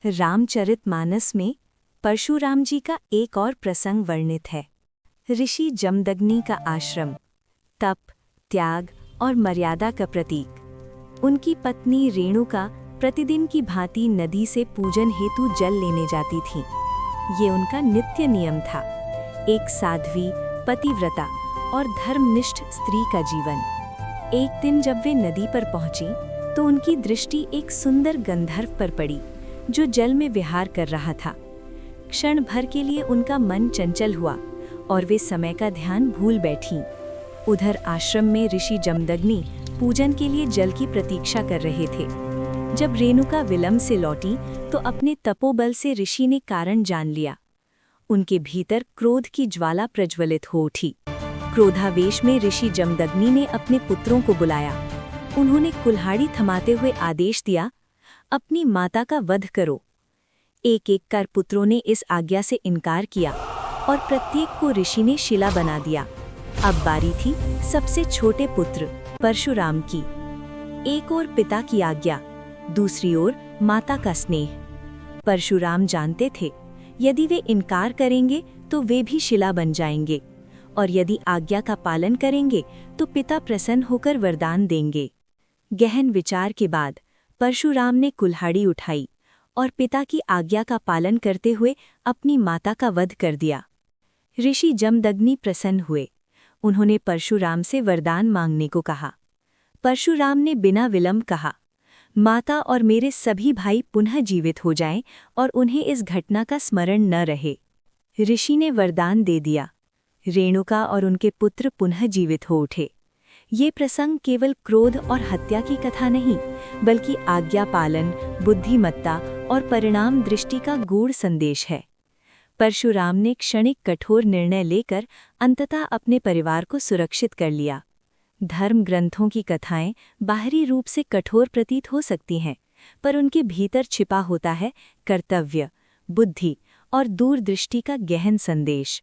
रामचरितमानस में परशुराम जी का एक और प्रसंग वर्णित है। ऋषि जमदग्नि का आश्रम, तप, त्याग और मर्यादा का प्रतीक। उनकी पत्नी रेणुका प्रतिदिन की भांति नदी से पूजन हेतु जल लेने जाती थीं। ये उनका नित्य नियम था। एक साध्वी, पतिव्रता और धर्मनिष्ठ स्त्री का जीवन। एक दिन जब वे नदी पर पहुंची तो उनकी दृष्टि एक सुंदर गंधर्व पर पड़ी जो जल में विहार कर रहा था। क्षण भर के लिए उनका मन चंचल हुआ और वे समय का ध्यान भूल बैठीं। उधर आश्रम में ऋषि जमदग्नि पूजन के लिए जल की प्रतीक्षा कर रहे थे। जब रेणुका विलंब से लौटी तो अपने तपोबल से ऋषि ने कारण जान लिया। उनके भीतर क्रोध की ज्वाला प्रज्वलित हो उठी। क्रोधावेश में ऋषि जमदग्नि ने अपने पुत्रों को बुलाया। उन्होंने कुल्हाड़ी थमाते हुए आदेश दिया, अपनी माता का वध करो। एक एक कर पुत्रों ने इस आज्ञा से इनकार किया और प्रत्येक को ऋषि ने शिला बना दिया। अब बारी थी सबसे छोटे पुत्र परशुराम की। एक ओर पिता की आज्ञा, दूसरी ओर माता का स्नेह। परशुराम जानते थे यदि वे इनकार करेंगे तो वे भी शिला बन जाएंगे, और यदि आज्ञा का पालन करेंगे तो पिता प्रसन्न होकर वरदान देंगे। गहन विचार के बाद परशुराम ने कुल्हाड़ी उठाई और पिता की आज्ञा का पालन करते हुए अपनी माता का वध कर दिया। ऋषि जमदग्नि प्रसन्न हुए। उन्होंने परशुराम से वरदान मांगने को कहा। परशुराम ने बिना विलंब कहा, माता और मेरे सभी भाई पुनः जीवित हो जाएं और उन्हें इस घटना का स्मरण न रहे। ऋषि ने वरदान दे दिया। रेणुका और उनके पुत्र पुनः जीवित हो उठे। ये प्रसंग केवल क्रोध और हत्या की कथा नहीं, बल्कि आज्ञा पालन, बुद्धिमत्ता और परिणाम दृष्टि का गूढ़ संदेश है। परशुराम ने क्षणिक कठोर निर्णय लेकर अंततः अपने परिवार को सुरक्षित कर लिया। धर्म ग्रंथों की कथाएं बाहरी रूप से कठोर प्रतीत हो सकती हैं, पर उनके भीतर छिपा होता है कर्तव्य, बुद्धि और दूरदृष्टि का गहन संदेश।